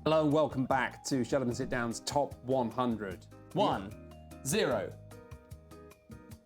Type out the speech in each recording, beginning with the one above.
Hello and welcome back to Shut Up and Sit Down's Top 100. 1, 0,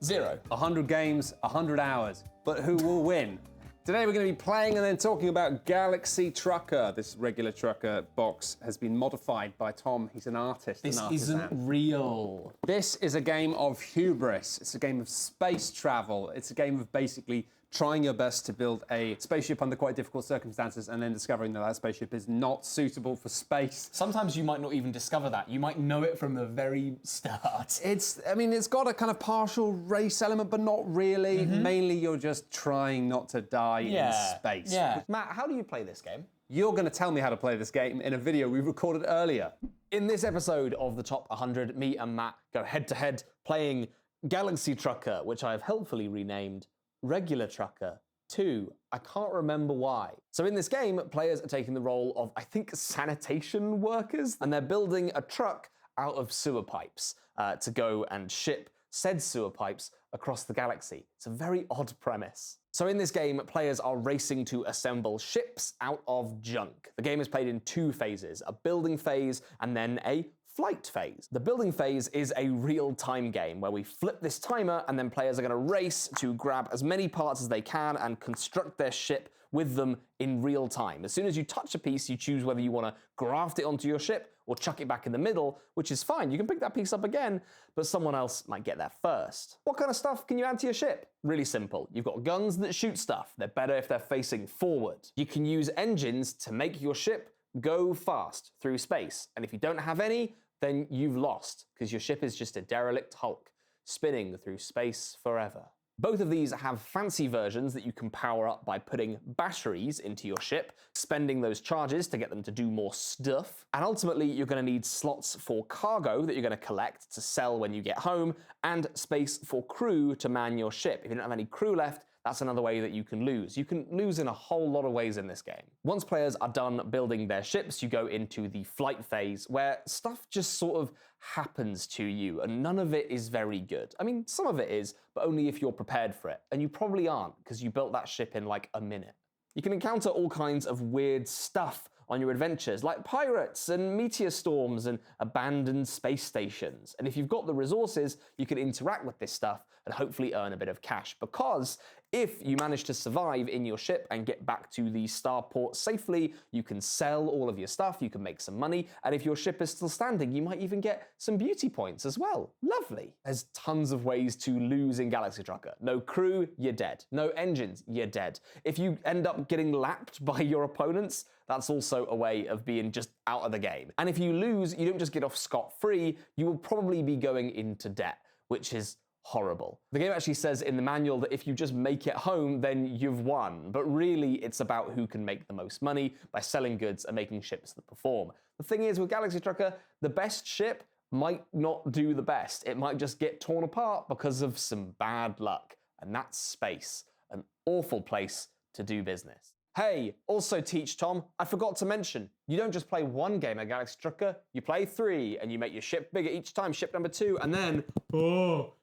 0. 100 games, 100 hours. But who will win? Today we're going to be playing and then talking about Galaxy Trucker. This regular trucker box has been modified by Tom. He's an artist. This an artisan. isn't real. This is a game of hubris. It's a game of space travel. It's a game of basically trying your best to build a spaceship under quite difficult circumstances and then discovering that that spaceship is not suitable for space. Sometimes you might not even discover that. You might know it from the very start. It's got a kind of partial race element, but not really. Mainly you're just trying not to die in space. Yeah. Matt, how do you play this game? You're going to tell me how to play this game in a video we recorded earlier. In this episode of the Top 100, me and Matt go head-to-head playing Galaxy Trucker, which I have helpfully renamed Regular Trucker 2. I can't remember why. So in this game, players are taking the role of, I think, sanitation workers, and they're building a truck out of sewer pipes to go and ship said sewer pipes across the galaxy. It's a very odd premise. So in this game, players are racing to assemble ships out of junk. The game is played in 2 phases, a building phase and then a flight phase. The building phase is a real-time game where we flip this timer and then players are going to race to grab as many parts as they can and construct their ship with them in real time. As soon as you touch a piece, you choose whether you want to graft it onto your ship or chuck it back in the middle, which is fine. You can pick that piece up again, but someone else might get there first. What kind of stuff can you add to your ship? Really simple. You've got guns that shoot stuff. They're better if they're facing forward. You can use engines to make your ship go fast through space. And if you don't have any, then you've lost, because your ship is just a derelict hulk, spinning through space forever. Both of these have fancy versions that you can power up by putting batteries into your ship, spending those charges to get them to do more stuff, and ultimately you're going to need slots for cargo that you're going to collect to sell when you get home, and space for crew to man your ship. If you don't have any crew left, that's another way that you can lose. You can lose in a whole lot of ways in this game. Once players are done building their ships, you go into the flight phase, where stuff just sort of happens to you, and none of it is very good. I mean, some of it is, but only if you're prepared for it. And you probably aren't, because you built that ship in like a minute. You can encounter all kinds of weird stuff on your adventures, like pirates and meteor storms and abandoned space stations. And if you've got the resources, you can interact with this stuff and hopefully earn a bit of cash, because if you manage to survive in your ship and get back to the starport safely, you can sell all of your stuff, you can make some money, and if your ship is still standing, you might even get some beauty points as well. Lovely. There's tons of ways to lose in Galaxy Trucker. No crew, you're dead. No engines, you're dead. If you end up getting lapped by your opponents, that's also a way of being just out of the game. And if you lose, you don't just get off scot-free, you will probably be going into debt, which is horrible. The game actually says in the manual that if you just make it home, then you've won. But really, it's about who can make the most money by selling goods and making ships that perform. The thing is, with Galaxy Trucker, the best ship might not do the best. It might just get torn apart because of some bad luck. And that's space, an awful place to do business. Hey, also teach Tom, I forgot to mention, you don't just play one game at Galaxy Trucker, you play 3, and you make your ship bigger each time, ship number 2, and then,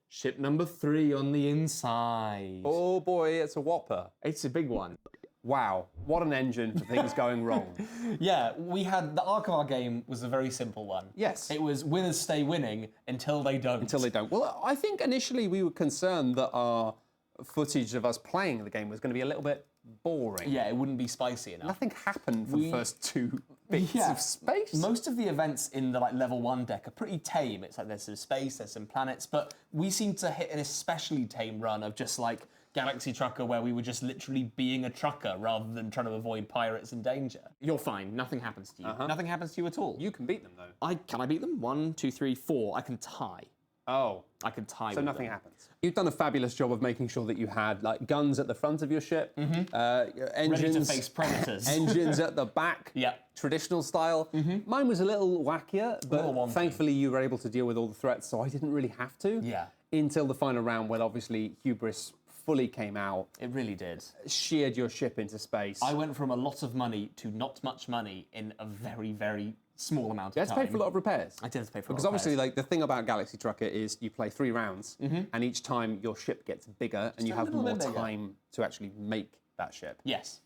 ship number 3 on the inside. Oh boy, it's a whopper. It's a big one. Wow, what an engine for things going wrong. Yeah, we had, the arc of our game was a very simple one. Yes. It was winners stay winning until they don't. Until they don't. Well, I think initially we were concerned that our footage of us playing the game was going to be a little bit boring. Yeah, it wouldn't be spicy enough. Nothing happened for the first 2 bits of space. Most of the events in the level 1 deck are pretty tame. It's like there's some space, there's some planets, but we seem to hit an especially tame run of just like Galaxy Trucker, where we were just literally being a trucker rather than trying to avoid pirates and danger. You're fine. Nothing happens to you. Nothing happens to you at all. You can beat them though. Can I beat them? 1, 2, 3, 4. I can tie. Oh. I can tie So with nothing them. happens. You've done a fabulous job of making sure that you had like guns at the front of your ship, engines, Ready to face predators. engines at the back, Yeah. traditional style. Mine was a little wackier, but thankfully you were able to deal with all the threats, so I didn't really have to. Yeah. Until the final round, when obviously hubris fully came out. It really did. Sheared your ship into space. I went from a lot of money to not much money in a very, very small amount of time. You had to pay for a lot of repairs. I did have to pay for a lot of repairs. Because obviously, like, the thing about Galaxy Trucker is you play 3 rounds, and each time your ship gets bigger, and you have more time to actually make that ship. Yes.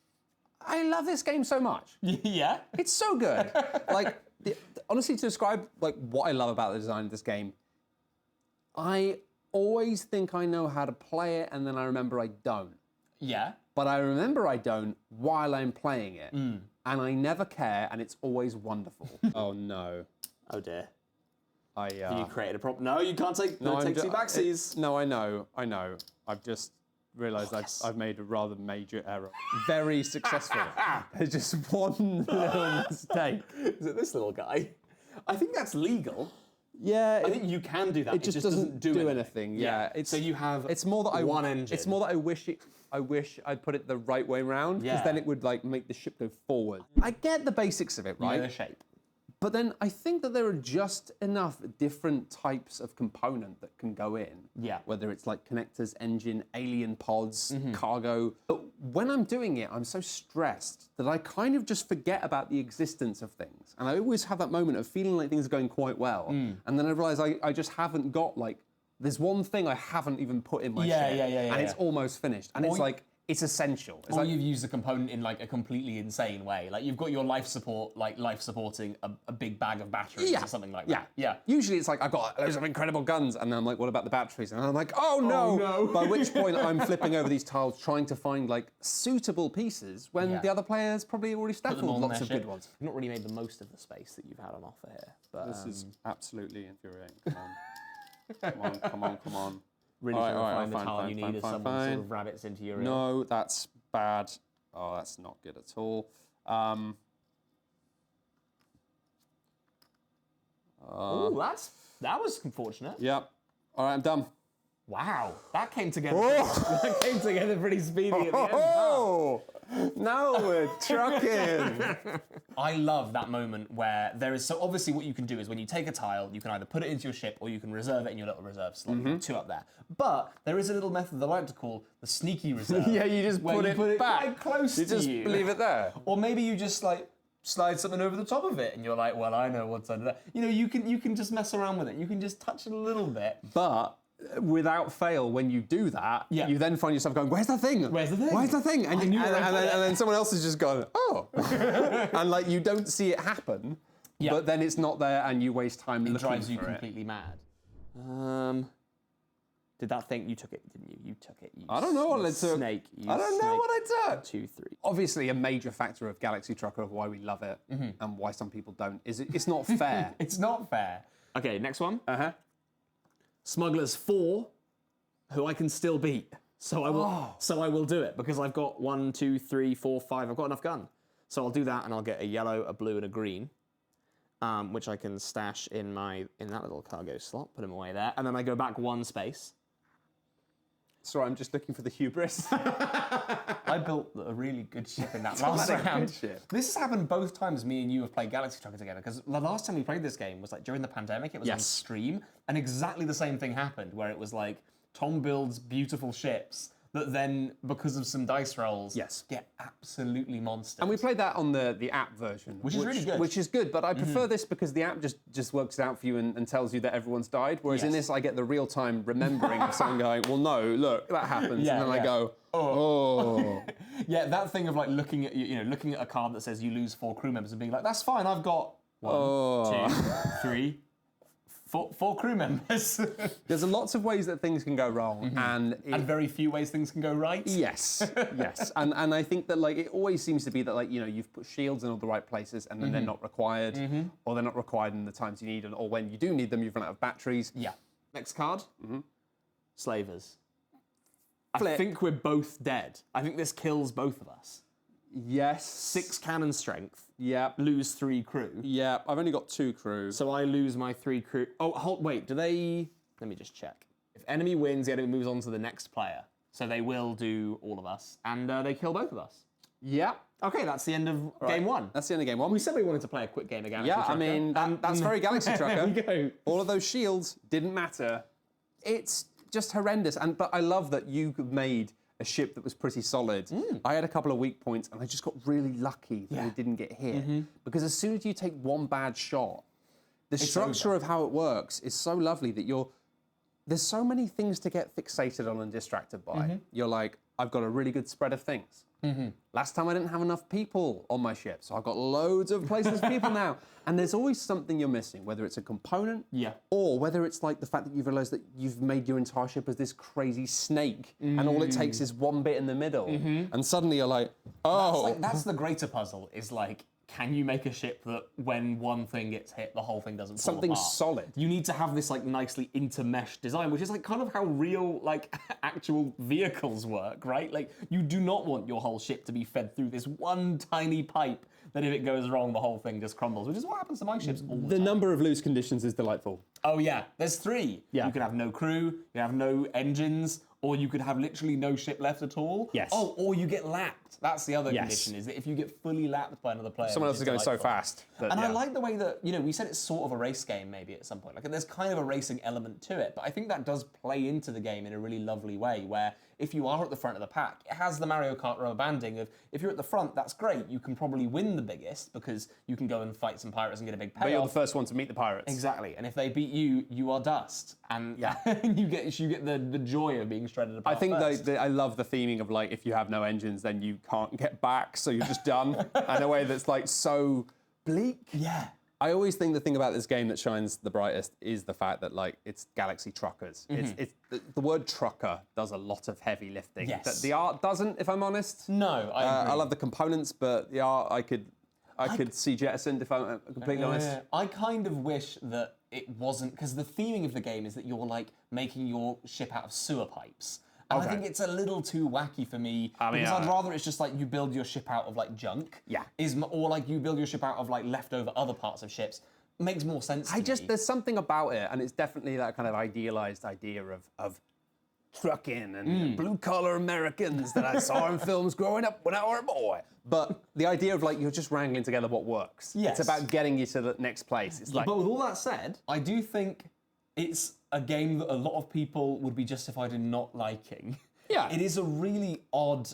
I love this game so much. Yeah? It's so good. Like, honestly, to describe like what I love about the design of this game, I always think I know how to play it, and then I remember I don't. Yeah. But I remember I don't while I'm playing it, and I never care, and it's always wonderful. Oh no. Oh dear. You You created a problem. No, you can't take no, take two backsies. No, I know. I've just realised I've made a rather major error. Very successful. There's just one little mistake. Is it this little guy? I think that's legal. Yeah, I think you can do that. it just doesn't do anything. Yeah, so you have it's more that one engine. It's more that I wish I'd put it the right way around, because then it would like make the ship go forward. I get the basics of it, right? You know the shape. But then I think that there are just enough different types of component that can go in. Yeah. Whether it's like connectors, engine, alien pods, cargo. But when I'm doing it, I'm so stressed that I kind of just forget about the existence of things. And I always have that moment of feeling like things are going quite well. And then I realize I just haven't got like, there's one thing I haven't even put in my ship. And it's almost finished. And it's like, it's essential. It's Or like, you've used a component in like a completely insane way. Like you've got your life supporting a big bag of batteries or something like that. Yeah. Usually it's like, I've got loads of incredible guns, and then I'm like, what about the batteries? And I'm like, oh no! By which point I'm flipping over these tiles trying to find like suitable pieces when the other player's probably already stacked with lots of good ones. You've not really made the most of the space that you've had on offer here. But This is absolutely infuriating. Come on. really trying to find the tile you need as someone sort of rabbits into your ear. No, that's bad. Oh, that's not good at all. Oh, that was unfortunate. Yep. All right, I'm done. Wow, that came together. That came together pretty speedy at the end. Oh, now we're trucking. I love that moment where there is, so obviously what you can do is when you take a tile, you can either put it into your ship or you can reserve it in your little reserve slot. You have two up there. But there is a little method that I like to call the sneaky reserve. Yeah, you just where put you it back. quite close to just you. leave it there. Or maybe you just like slide something over the top of it and you're like, well, I know what's under that. You know, you can just mess around with it. You can just touch it a little bit. But without fail, when you do that, you then find yourself going, where's the thing? Where's the thing? Where's the thing? And, I knew and where I put it. then someone else has just gone, oh. And like you don't see it happen, but then it's not there and you waste time looking for it. It drives you completely mad. Did that thing, you took it, didn't you? You took it. I don't know what I took. Snake. I don't know what I took. 2, 3. Obviously, a major factor of Galaxy Trucker, of why we love it and why some people don't, is it's not fair. It's not fair. Okay, next one. Uh-huh. Smugglers 4, who I can still beat. So I will. So I will do it because I've got 1, 2, 3, 4, 5. I've got enough gun. So I'll do that, and I'll get a yellow, a blue, and a green, which I can stash in that little cargo slot. Put them away there, and then I go back 1 space. Sorry, I'm just looking for the hubris. I built a really good ship in that last round. This has happened both times me and you have played Galaxy Trucker together, because the last time we played this game was like during the pandemic, it was on stream, and exactly the same thing happened, where it was like, Tom builds beautiful ships that then, because of some dice rolls, get absolutely monstered. And we played that on the app version. Which is really good. Which is good, but I prefer this because the app just works it out for you and tells you that everyone's died, whereas in this I get the real-time remembering of someone going, well, no, look, that happens, and then I go, oh. Yeah, that thing of like looking at a card that says you lose 4 crew members and being like, that's fine, I've got 1, 2, 3, 4 crew members. There's lots of ways that things can go wrong, and very few ways things can go right. Yes, yes, and I think that like it always seems to be that like you've put shields in all the right places, and then they're not required, or they're not required in the times you need them, or when you do need them, you've run out of batteries. Yeah. Next card. Slavers. I think we're both dead. I think this kills both of us. Yes. 6 cannon strength. Yeah. Lose 3 crew. Yeah, I've only got 2 crew. So I lose my 3 crew. Oh, wait, do they... Let me just check. If enemy wins, the enemy moves on to the next player. So they will do all of us, and they kill both of us. Yeah. Okay, that's the end of game 1. That's the end of game 1. We said we wanted to play a quick game of Galaxy Trucker. I mean, that's very Galaxy Trucker. There we go. All of those shields didn't matter. It's just horrendous, but I love that you made a ship that was pretty solid. I had a couple of weak points, and I just got really lucky that it didn't get hit. Because as soon as you take one bad shot, the structure of how it works is so lovely that there's so many things to get fixated on and distracted by. You're like, I've got a really good spread of things. Last time I didn't have enough people on my ship, so I've got loads of places for people now. And there's always something you're missing, whether it's a component, or whether it's like the fact that you've realized that you've made your entire ship as this crazy snake, and all it takes is one bit in the middle, and suddenly you're like, oh. That's the greater puzzle, is like, can you make a ship that when one thing gets hit, the whole thing doesn't fall Something apart? solid. You need to have this like nicely intermeshed design, which is like kind of how real like actual vehicles work, right? Like you do not want your whole ship to be fed through this one tiny pipe that if it goes wrong, the whole thing just crumbles, which is what happens to my ships all the time. The number of loose conditions is delightful. Oh yeah, there's 3. Yeah. You could have no crew, you can have no engines, or you could have literally no ship left at all. Yes. Oh, or you get lapped. That's the other condition, is that if you get fully lapped by another player. Someone else is going so delightful. fast. And I like the way that, you know, we said it's sort of a race game maybe at some point. Like there's kind of a racing element to it, but I think that does play into the game in a really lovely way where if you are at the front of the pack, it has the Mario Kart rubber banding of if you're at the front, that's great. You can probably win the biggest because you can go and fight some pirates and get a big payoff. But you're the first one to meet the pirates. Exactly. And if they beat you, you are dust. And you get the joy of being shredded apart. I think I love the theming of like, if you have no engines, then you can't get back, so you're just done. In a way that's like so bleak. Yeah. I always think the thing about this game that shines the brightest is the fact that like it's Galaxy Truckers. It's the word trucker does a lot of heavy lifting. Yes. That the art doesn't, if I'm honest. No, I agree. I love the components, but the art I could see jettisoned if I'm completely honest. I kind of wish that it wasn't, because the theming of the game is that you're like making your ship out of sewer pipes. And I think it's a little too wacky for me, because I'd rather it's just like you build your ship out of like junk, or like you build your ship out of like leftover other parts of ships. Makes more sense to me. There's something about it, and it's definitely that kind of idealized idea of trucking and blue-collar Americans that I saw in films growing up when I was a boy. But the idea of like, you're just wrangling together what works. Yes. It's about getting you to the next place. It's like, But with all that said, I do think it's a game that a lot of people would be justified in not liking. Yeah. It is a really odd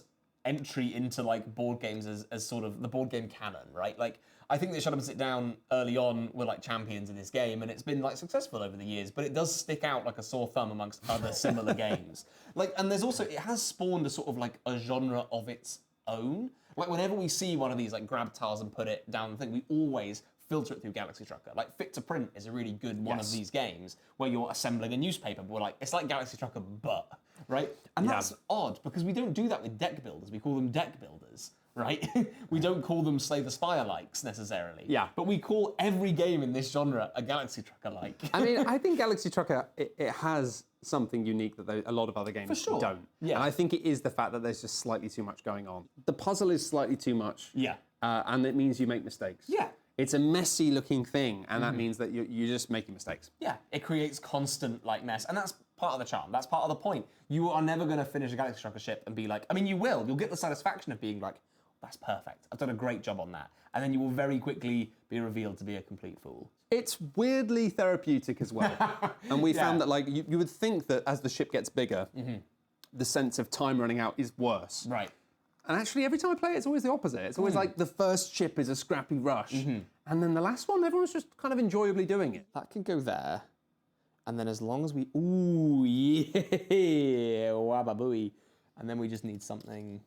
entry into like board games as sort of the board game canon, right? Like, I think that Shut Up and Sit Down early on were like champions in this game, and it's been like successful over the years, but it does stick out like a sore thumb amongst other similar games. Like, and there's also, it has spawned a sort of like a genre of its own. Like whenever we see one of these like grab tiles and put it down the thing, we always filter it through Galaxy Trucker. Like Fit to Print is a really good one of these games where you're assembling a newspaper, but we're like, it's like Galaxy Trucker, but, right? And that's odd because we don't do that with deck builders. We call them deck builders, right? We don't call them Slay the Spire-likes necessarily. Yeah. But we call every game in this genre a Galaxy Trucker-like. I mean, I think Galaxy Trucker, it has something unique that a lot of other games don't. Yeah. And I think it is the fact that there's just slightly too much going on. The puzzle is slightly too much. Yeah. And it means you make mistakes. Yeah. It's a messy looking thing, and that means that you're just making mistakes. Yeah, it creates constant like mess, and that's part of the charm. That's part of the point. You are never going to finish a Galaxy Trucker ship and be like, I mean, you will. You'll get the satisfaction of being like, that's perfect. I've done a great job on that. And then you will very quickly be revealed to be a complete fool. It's weirdly therapeutic as well. And we found that like you would think that as the ship gets bigger, the sense of time running out is worse. Right. And actually, every time I play it, it's always the opposite. It's always like the first ship is a scrappy rush, and then the last one, everyone's just kind of enjoyably doing it. That can go there. And then as long as we... Ooh, yeah, wababooey. And then we just need something...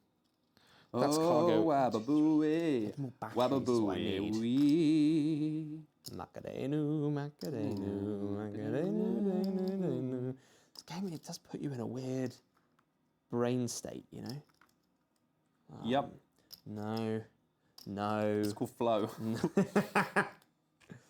That's cargo. Wababooey, More batteries is what I need. wababooey. Macarenu, Macarenu, Macarenu. This game, it does put you in a weird brain state, you know? Yep. No. It's called flow.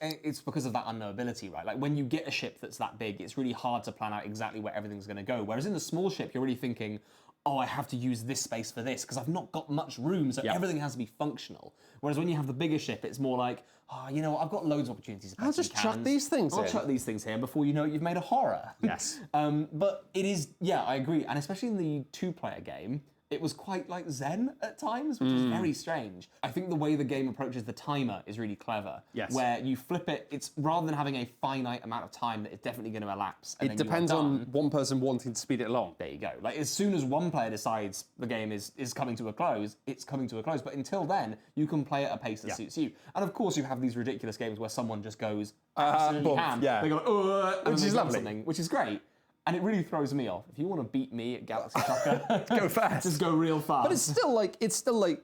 It's because of that unknowability, right? Like when you get a ship that's that big, it's really hard to plan out exactly where everything's going to go. Whereas in the small ship, you're really thinking, oh, I have to use this space for this because I've not got much room, so everything has to be functional. Whereas when you have the bigger ship, it's more like, oh, you know what, I've got loads of opportunities. I'll just chuck these things in. I'll chuck these things here before you know it, you've made a horror. Yes. But it is, yeah, I agree. And especially in the two-player game, it was quite like Zen at times, which is very strange. I think the way the game approaches the timer is really clever. Yes. Where you flip it, it's rather than having a finite amount of time that it's definitely going to elapse. And It then you are depends on done. one person wanting to speed it along. There you go. Like as soon as one player decides the game is coming to a close, it's coming to a close. But until then, you can play at a pace that suits you. And of course, you have these ridiculous games where someone just goes absolutely boom, ham. yeah. They go, and Which they is do lovely. something, which is great. And it really throws me off. If you want to beat me at Galaxy Trucker, Go fast. just go real fast. But it's still like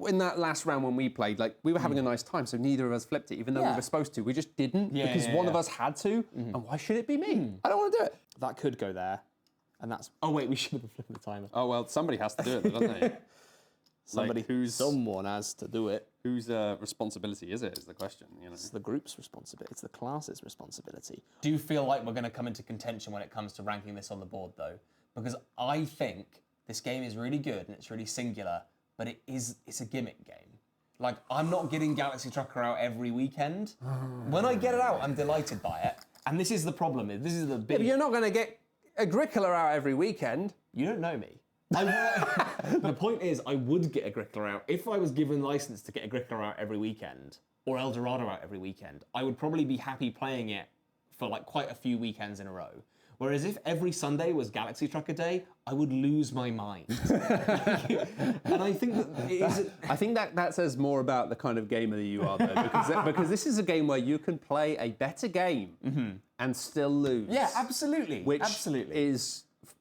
in that last round when we played, like we were having a nice time, so neither of us flipped it, even though we were supposed to. We just didn't because one of us had to. And why should it be me? I don't want to do it. That could go there. And that's... Oh, wait, we should have flipped the timer. Oh, well, somebody has to do it, doesn't they? Someone has to do it. Whose responsibility is it, is the question, you know? It's the group's responsibility. It's the class's responsibility. Do you feel like we're going to come into contention when it comes to ranking this on the board, though? Because I think this game is really good and it's really singular, but it's a gimmick game. Like, I'm not getting Galaxy Trucker out every weekend. When I get it out, I'm delighted by it. And this is the problem. This is the big... Yeah, but you're not going to get Agricola out every weekend. You don't know me. The point is, I would get Agricola out. If I was given license to get Agricola out every weekend, or El Dorado out every weekend, I would probably be happy playing it for like quite a few weekends in a row. Whereas if every Sunday was Galaxy Trucker Day, I would lose my mind. And I think that it is... I think that says more about the kind of gamer that you are, though, because this is a game where you can play a better game and still lose. Yeah, absolutely. Which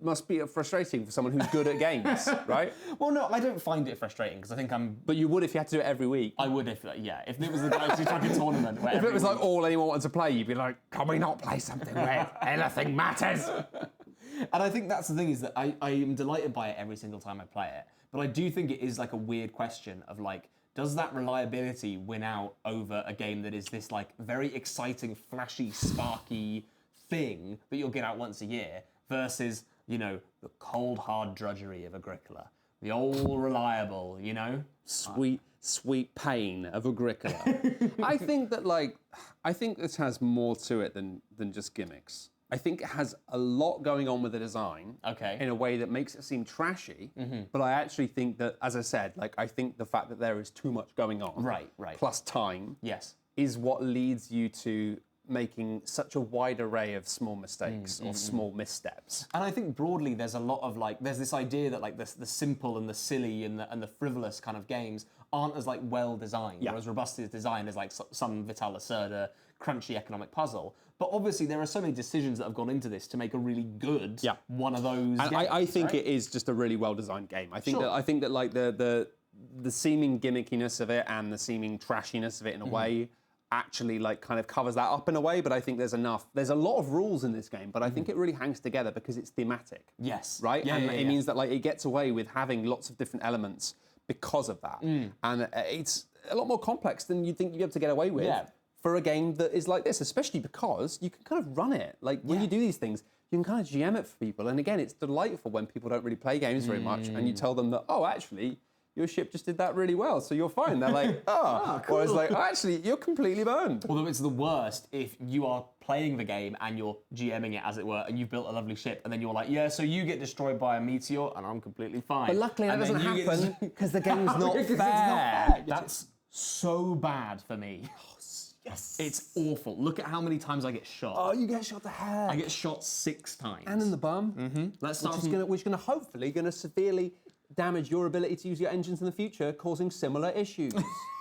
must be frustrating for someone who's good at games, right? Well, no, I don't find it frustrating because I think I'm... But you would if you had to do it every week. I would if it was the Galaxy Trucker tournament. Where if it was like all anyone wanted to play, you'd be like, can we not play something where anything matters? And I think that's the thing, is that I am delighted by it every single time I play it. But I do think it is like a weird question of like, does that reliability win out over a game that is this like very exciting, flashy, sparky thing that you'll get out once a year versus, you know, the cold, hard drudgery of Agricola. The old reliable, you know? Sweet pain of Agricola. I think this has more to it than just gimmicks. I think it has a lot going on with the design in a way that makes it seem trashy, but I actually think that, as I said, like I think the fact that there is too much going on, plus time, is what leads you to making such a wide array of small mistakes or small missteps. And I think broadly there's a lot of like, there's this idea that like the simple and the silly and the frivolous kind of games aren't as like well designed or as robust as designed as like some Vital Lacerda crunchy economic puzzle. But obviously there are so many decisions that have gone into this to make a really good one of those games. I think it is just a really well designed game. I think that like the seeming gimmickiness of it and the seeming trashiness of it in a way actually like kind of covers that up in a way, but I think there's a lot of rules in this game, but I think it really hangs together because it's thematic. Yes. Right? It means that like it gets away with having lots of different elements because of that. And it's a lot more complex than you'd think you'd be able to get away with for a game that is like this, especially because you can kind of run it. Like when you do these things, you can kind of GM it for people. And again, it's delightful when people don't really play games very much and you tell them that, oh, actually, your ship just did that really well, so you're fine. They're like, cool. Or it's like, oh, actually, you're completely burned. Although it's the worst if you are playing the game and you're GMing it, as it were, and you've built a lovely ship, and then you're like, yeah, so you get destroyed by a meteor, and I'm completely fine. But luckily that doesn't happen, because the game's not fair. It's not fair. That's so bad for me. Yes. It's awful. Look at how many times I get shot. Oh, you get shot the head. I get shot 6 times. And in the bum. Let's start which is going to hopefully severely damage your ability to use your engines in the future, causing similar issues.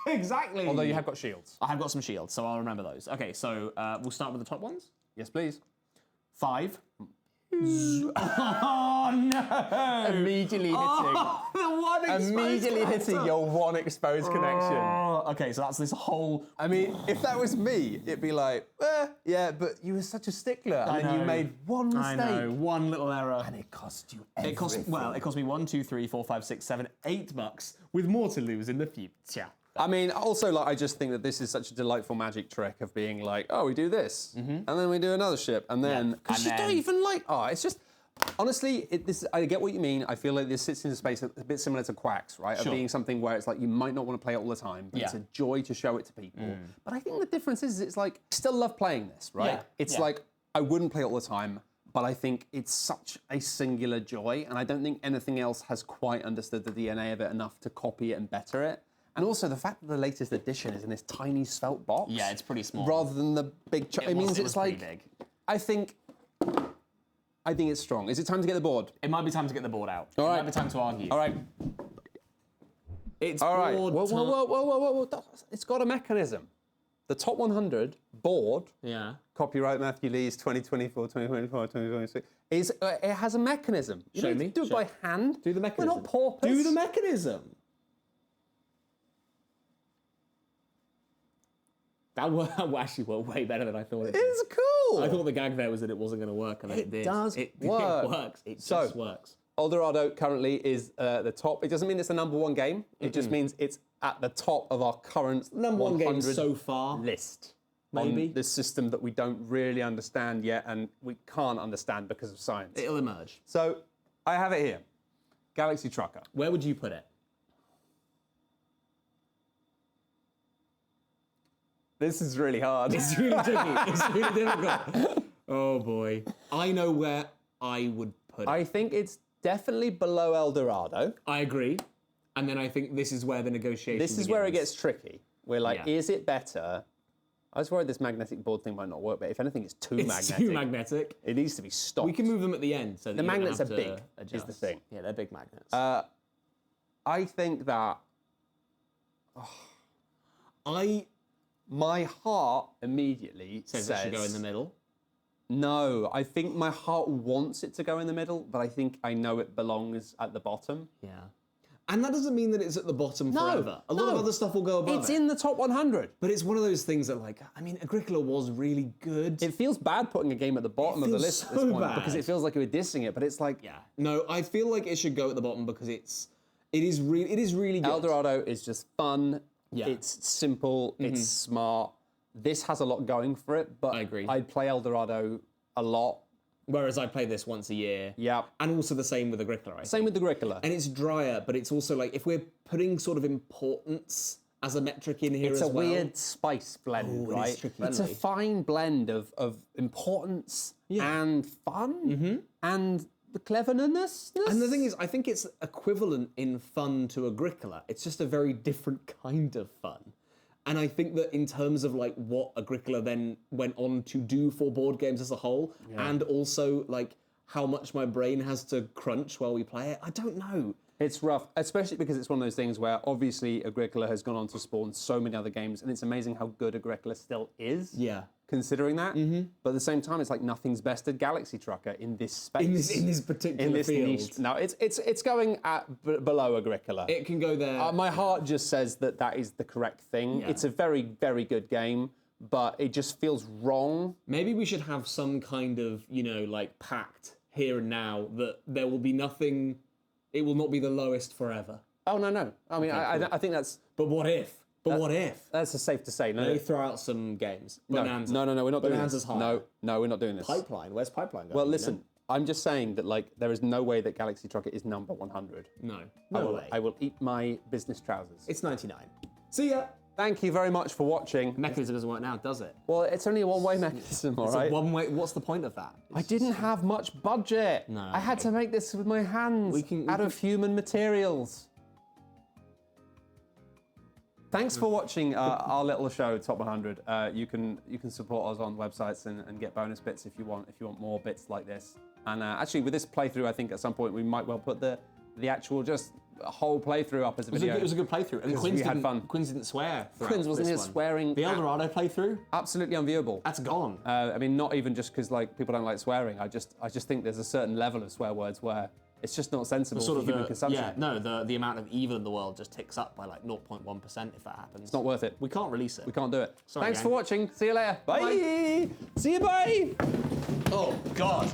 Exactly. Although you have got shields. I have got some shields, so I'll remember those. Okay, so we'll start with the top ones. Yes, please. 5. Oh no! Immediately hitting. Oh, the one exposed Immediately hitting your one exposed connection. Okay, so that's this whole... I mean, if that was me, it'd be like, yeah, but you were such a stickler, and then you made one mistake. I know, one little error. And it cost you everything. It cost me 1, 2, 3, 4, 5, 6, 7, $8, with more to lose in the future. I mean, also, like, I just think that this is such a delightful magic trick of being like, oh, we do this, and then we do another ship, and then... Because you don't even like... Oh, it's just... Honestly, I get what you mean. I feel like this sits in a space a bit similar to Quacks, right? Of being something where it's like you might not want to play it all the time, but it's a joy to show it to people. But I think the difference is it's like, I still love playing this, right? Yeah. It's like, I wouldn't play it all the time, but I think it's such a singular joy, and I don't think anything else has quite understood the DNA of it enough to copy it and better it. And also the fact that the latest edition is in this tiny svelte box. Yeah, it's pretty small. Rather than the big... It means it's like... Big. I think it's strong. Is it time to get the board? It might be time to get the board out. All right. It might be time to argue. All right. It's all right. board Whoa. It's got a mechanism. The top 100 board Copyright Matthew Lee's 2024, 2025, 2026. It has a mechanism. You Show don't me. do it by hand. Do the mechanism. We're not paupers. Do the mechanism. That actually worked way better than I thought it did. It's cool. I thought the gag there was that it wasn't going to work, and then it did. Does it work. It works. It So, just works. Eldorado currently is the top. It doesn't mean it's the number one game. It just means it's at the top of our current Number one game 100 so far. list. Maybe. On this system that we don't really understand yet, and we can't understand because of science. It'll emerge. So I have it here. Galaxy Trucker. Where would you put it? This is really hard. It's really tricky. It's really difficult. Oh boy. I know where I would put it. I think it's definitely below Eldorado. I agree. And then I think this is where the negotiation This is where it gets tricky. We're like, Yeah. is it better? I was worried this magnetic board thing might not work, but if anything, it's too It's magnetic. too magnetic. It needs to be stopped. We can move them at the end. So that The you don't magnets have are to big, adjust. is the thing. Yeah, they're big magnets. I think that my heart immediately Says it should go in the middle. No, I think my heart wants it to go in the middle, but I think I know it belongs at the bottom. Yeah. And that doesn't mean that it's at the bottom forever. A lot of other stuff will go above It's it. in the top 100. But it's one of those things that, like, I mean, Agricola was really good. It feels bad putting a game at the bottom of the feels list at this so point bad. because it feels like we're dissing it, but it's like Yeah. No, I feel like it should go at the bottom because it is really good. Eldorado is just fun. Yeah. It's simple. It's smart. This has a lot going for it, but I agree. I'd play Eldorado a lot. Whereas I play this once a year. Yeah. And also the same with Agricola, I Same with the Agricola. And it's drier, but it's also like, if we're putting sort of importance as a metric in here It's as a well. weird spice blend, Oh, it is right? tricky. It's a fine blend of importance and fun and the cleverness. And the thing is, I think it's equivalent in fun to Agricola. It's just a very different kind of fun. And I think that in terms of like what Agricola then went on to do for board games as a whole, and also like how much my brain has to crunch while we play it, I don't know. It's rough, especially because it's one of those things where obviously Agricola has gone on to spawn so many other games, and it's amazing how good Agricola still is. Yeah. Considering that, but at the same time, it's like nothing's bested Galaxy Trucker in this space. In this particular field. niche. No, it's going at below Agricola. It can go there. My heart just says that is the correct thing. Yeah. It's a very, very good game, but it just feels wrong. Maybe we should have some kind of, like pact here and now that there will be nothing, it will not be the lowest forever. Oh no! I mean, I think that's But what if? What if? that's safe to say. No, They throw out some games. no, Bonanza. no, we're not doing Bonanza's this. higher. No, we're not doing this. Pipeline. Where's Pipeline going? Well, listen, I'm just saying that like there is no way that Galaxy Trucker is number 100. No. No way. I will eat my business trousers. It's 99. See ya. Thank you very much for watching. Mechanism doesn't work now, does it? Well, it's only a one-way mechanism, all right? One way. What's the point of that? I didn't have much budget. No. I had to make this with my hands out of human materials. Thanks for watching our little show, Top 100. You can support us on websites and get bonus bits if you want more bits like this. And actually, with this playthrough, I think at some point we might well put the actual just whole playthrough up as a video. It was a good playthrough. And we had fun. Quinns didn't swear. Quinns wasn't here swearing. The Eldorado playthrough? Absolutely unviewable. That's gone. I mean, not even just because like people don't like swearing. I just think there's a certain level of swear words where it's just not sensible for human consumption. Yeah, no, the amount of evil in the world just ticks up by like 0.1% if that happens. It's not worth it. We can't release it. We can't do it. Sorry, Thanks gang. for watching. See you later. Bye. See you, bye. Oh, God.